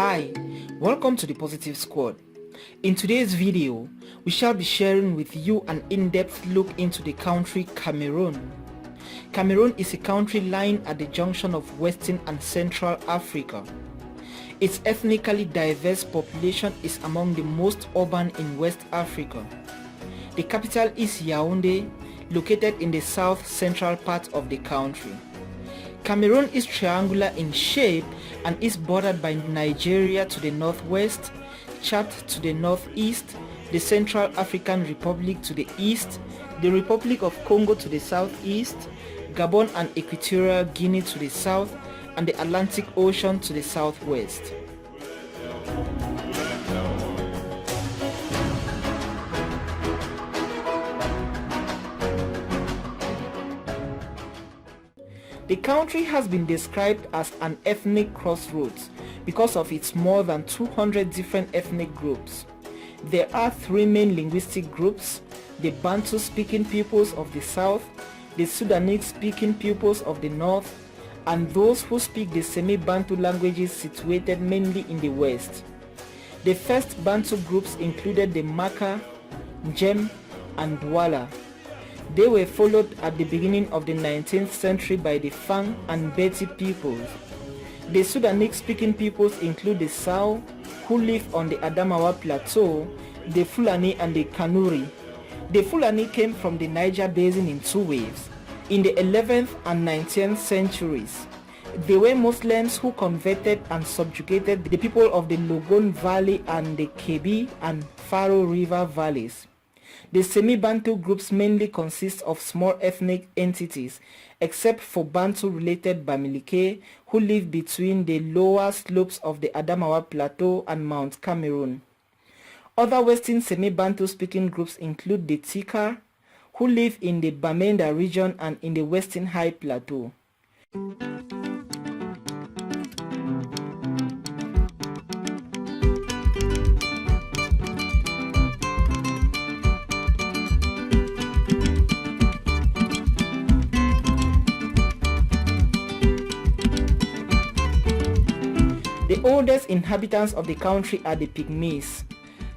Hi, welcome to the Positive Squad. In today's video, we shall be sharing with you an in-depth look into the country Cameroon. Cameroon is a country lying at the junction of Western and Central Africa. Its ethnically diverse population is among the most urban in West Africa. The capital is Yaoundé, located in the south-central part of the country. Cameroon is triangular in shape and is bordered by Nigeria to the northwest, Chad to the northeast, the Central African Republic to the east, the Republic of Congo to the southeast, Gabon and Equatorial Guinea to the south, and the Atlantic Ocean to the southwest. The country has been described as an ethnic crossroads because of its more than 200 different ethnic groups. There are three main linguistic groups: the Bantu-speaking peoples of the south, the Sudanese-speaking peoples of the north, and those who speak the semi-Bantu languages situated mainly in the west. The first Bantu groups included the Maka, Jem, and Douala. They were followed at the beginning of the 19th century by the Fang and Beti peoples. The Sudanese-speaking peoples include the Sao, who live on the Adamawa Plateau, the Fulani and the Kanuri. The Fulani came from the Niger Basin in two waves, in the 11th and 19th centuries. They were Muslims who converted and subjugated the people of the Logon Valley and the Kebi and Faro River valleys. The semi-Bantu groups mainly consist of small ethnic entities, except for Bantu-related Bamileke, who live between the lower slopes of the Adamawa Plateau and Mount Cameroon. Other Western semi-Bantu speaking groups include the Tika, who live in the Bamenda region and in the Western High Plateau. The oldest inhabitants of the country are the Pygmies,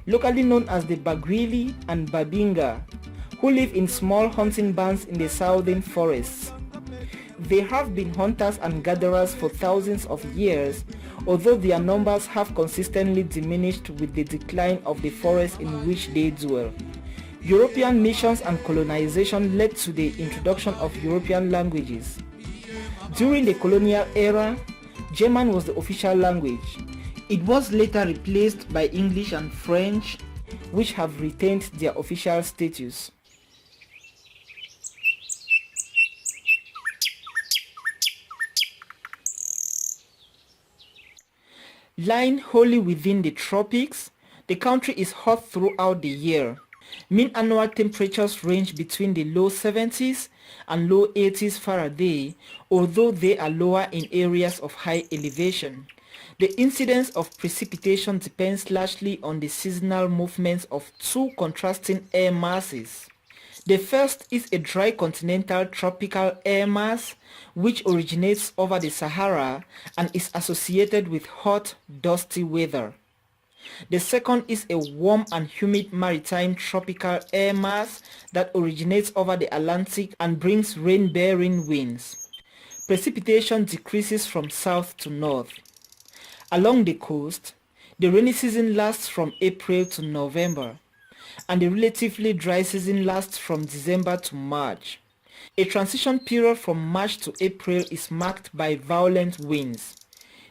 locally known as the Bagwili and Babinga, who live in small hunting bands in the southern forests. They have been hunters and gatherers for thousands of years, although their numbers have consistently diminished with the decline of the forests in which they dwell. European missions and colonization led to the introduction of European languages. During the colonial era, German was the official language. It was later replaced by English and French, which have retained their official status. Lying wholly within the tropics, the country is hot throughout the year. Mean annual temperatures range between the low 70s and low 80s Fahrenheit, although they are lower in areas of high elevation. The incidence of precipitation depends largely on the seasonal movements of two contrasting air masses. The first is a dry continental tropical air mass which originates over the Sahara and is associated with hot, dusty weather. The second is a warm and humid maritime tropical air mass that originates over the Atlantic and brings rain-bearing winds. Precipitation decreases from south to north. Along the coast, the rainy season lasts from April to November, and the relatively dry season lasts from December to March. A transition period from March to April is marked by violent winds.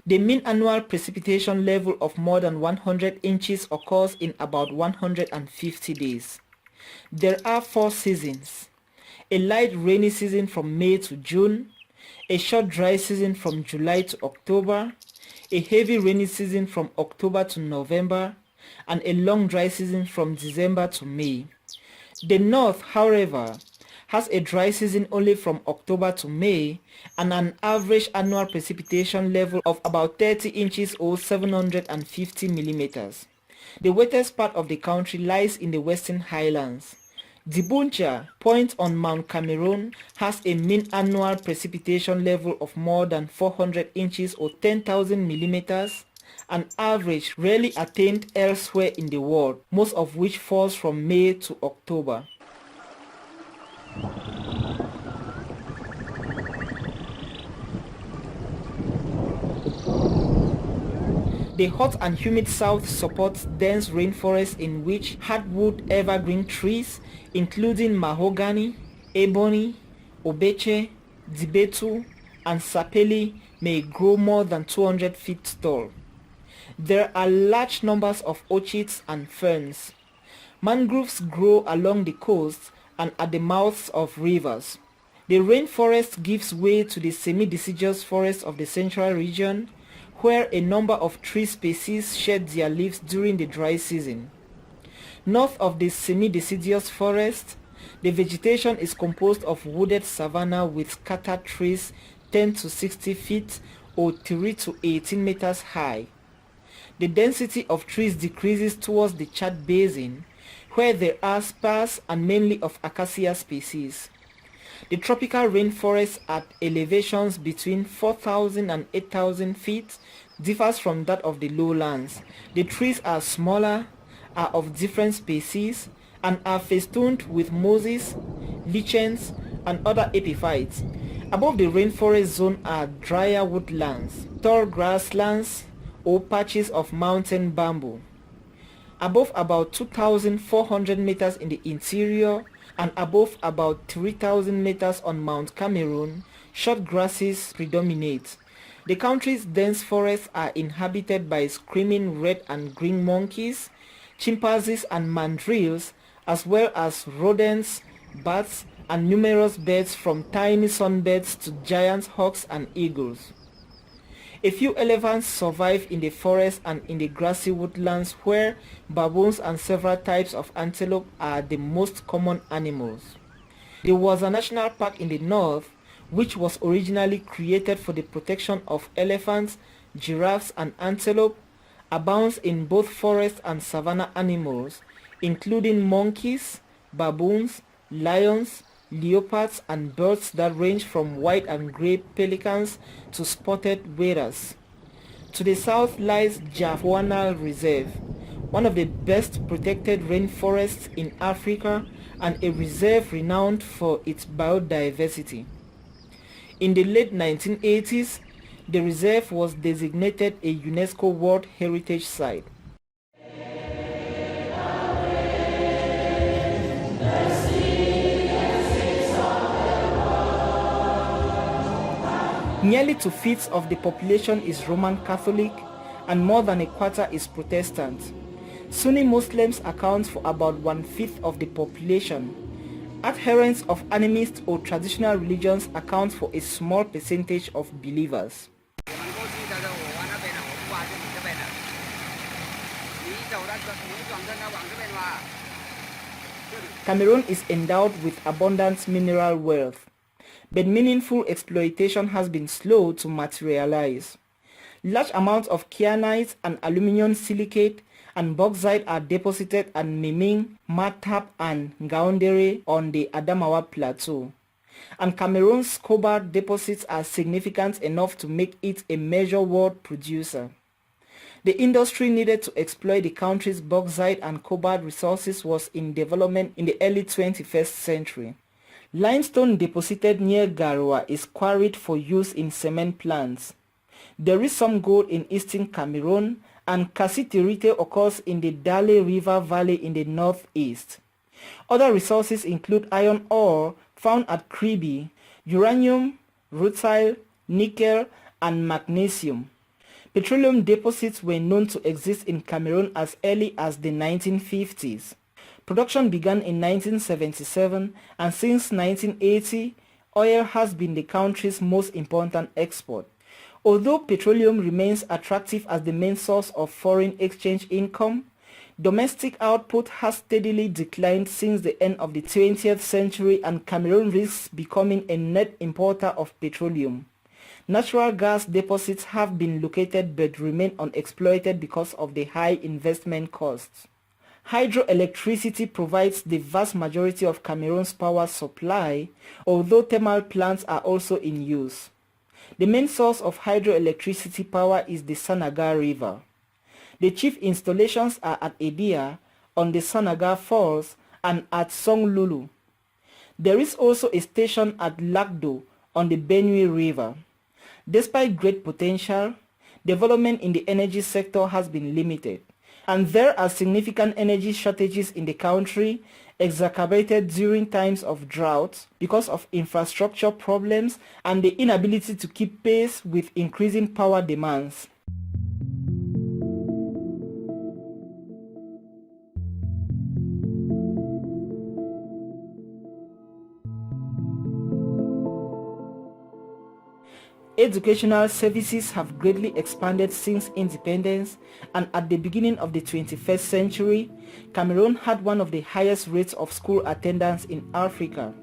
The mean annual precipitation level of more than 100 inches occurs in about 150 days. There are four seasons: a light rainy season from May to June, a short dry season from July to October, a heavy rainy season from October to November, and a long dry season from December to May. The north, however, has a dry season only from October to May and an average annual precipitation level of about 30 inches or 750 millimeters. The wettest part of the country lies in the Western Highlands. Dibuncha, point on Mount Cameroon, has a mean annual precipitation level of more than 400 inches or 10,000 millimeters, an average rarely attained elsewhere in the world, most of which falls from May to October. The hot and humid south supports dense rainforests in which hardwood evergreen trees, including mahogany, ebony, obeche, dibetu, and sapele, may grow more than 200 feet tall. There are large numbers of orchids and ferns. Mangroves grow along the coast and at the mouths of rivers. The rainforest gives way to the semi-deciduous forest of the central region, where a number of tree species shed their leaves during the dry season. North of the semi-deciduous forest, the vegetation is composed of wooded savanna with scattered trees 10 to 60 feet or 3 to 18 meters high. The density of trees decreases towards the Chad Basin, where there are sparse and mainly of acacia species. The tropical rainforest at elevations between 4,000 and 8,000 feet differs from that of the lowlands. The trees are smaller, are of different species, and are festooned with mosses, lichens, and other epiphytes. Above the rainforest zone are drier woodlands, tall grasslands, or patches of mountain bamboo. Above about 2,400 meters in the interior and above about 3,000 meters on Mount Cameroon, short grasses predominate. The country's dense forests are inhabited by screaming red and green monkeys, chimpanzees and mandrills, as well as rodents, bats, and numerous birds from tiny sunbirds to giant hawks and eagles. A few elephants survive in the forest and in the grassy woodlands, where baboons and several types of antelope are the most common animals. There was a national park in the north, which was originally created for the protection of elephants, giraffes, and antelope, abounds in both forest and savanna animals, including monkeys, baboons, lions, leopards, and birds that range from white and grey pelicans to spotted waders. To the south lies Jafuana Reserve, one of the best protected rainforests in Africa and a reserve renowned for its biodiversity. In the late 1980s, the reserve was designated a UNESCO World Heritage Site. Nearly two-fifths of the population is Roman Catholic and more than a quarter is Protestant. Sunni Muslims account for about one-fifth of the population. Adherents of animist or traditional religions account for a small percentage of believers. Cameroon is endowed with abundant mineral wealth, but meaningful exploitation has been slow to materialize. Large amounts of kyanite and aluminium silicate and bauxite are deposited at Meming, Matap, and Ngaoundéré on the Adamawa Plateau, and Cameroon's cobalt deposits are significant enough to make it a major world producer. The industry needed to exploit the country's bauxite and cobalt resources was in development in the early 21st century. Limestone deposited near Garoua is quarried for use in cement plants. There is some gold in eastern Cameroon, and cassiterite occurs in the Dale River Valley in the northeast. Other resources include iron ore found at Kribi, uranium, rutile, nickel, and magnesium. Petroleum deposits were known to exist in Cameroon as early as the 1950s. Production began in 1977, and since 1980, oil has been the country's most important export. Although petroleum remains attractive as the main source of foreign exchange income, domestic output has steadily declined since the end of the 20th century, and Cameroon risks becoming a net importer of petroleum. Natural gas deposits have been located but remain unexploited because of the high investment costs. Hydroelectricity provides the vast majority of Cameroon's power supply, although thermal plants are also in use. The main source of hydroelectricity power is the Sanaga River. The chief installations are at Ebia, on the Sanaga Falls, and at Songlulu. There is also a station at Lakdo on the Benue River. Despite great potential, development in the energy sector has been limited, and there are significant energy shortages in the country, exacerbated during times of drought because of infrastructure problems and the inability to keep pace with increasing power demands. Educational services have greatly expanded since independence, and at the beginning of the 21st century, Cameroon had one of the highest rates of school attendance in Africa.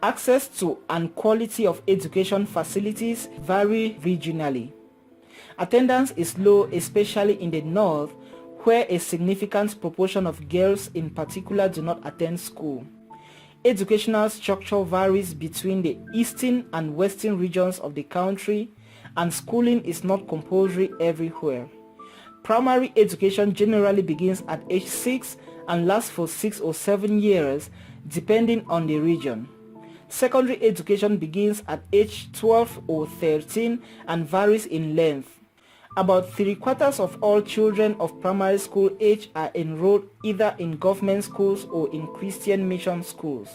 Access to and quality of education facilities vary regionally. Attendance is low, especially in the north, where a significant proportion of girls in particular do not attend school. Educational structure varies between the eastern and western regions of the country, and schooling is not compulsory everywhere. Primary education generally begins at age 6 and lasts for 6 or 7 years depending on the region. Secondary education begins at age 12 or 13 and varies in length. About 3/4 of all children of primary school age are enrolled either in government schools or in Christian mission schools.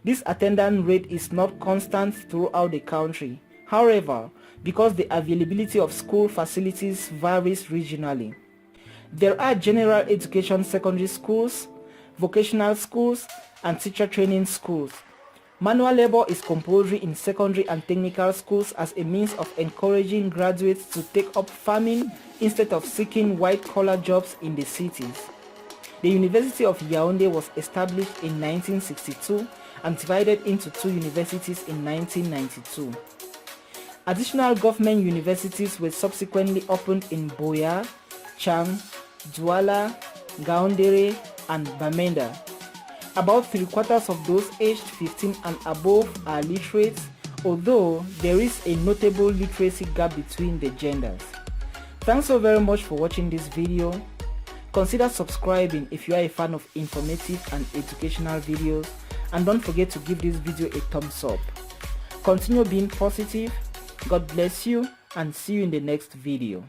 This attendance rate is not constant throughout the country, however, because the availability of school facilities varies regionally. There are general education secondary schools, vocational schools, and teacher training schools. Manual labor is compulsory in secondary and technical schools as a means of encouraging graduates to take up farming instead of seeking white-collar jobs in the cities. The University of Yaoundé was established in 1962 and divided into 2 universities in 1992. Additional government universities were subsequently opened in Boya, Chang, Douala, Gaoundéré, and Bamenda. About 3/4 of those aged 15 and above are literate, although there is a notable literacy gap between the genders. Thanks so very much for watching this video. Consider subscribing if you are a fan of informative and educational videos, and don't forget to give this video a thumbs up. Continue being positive. God bless you, and see you in the next video.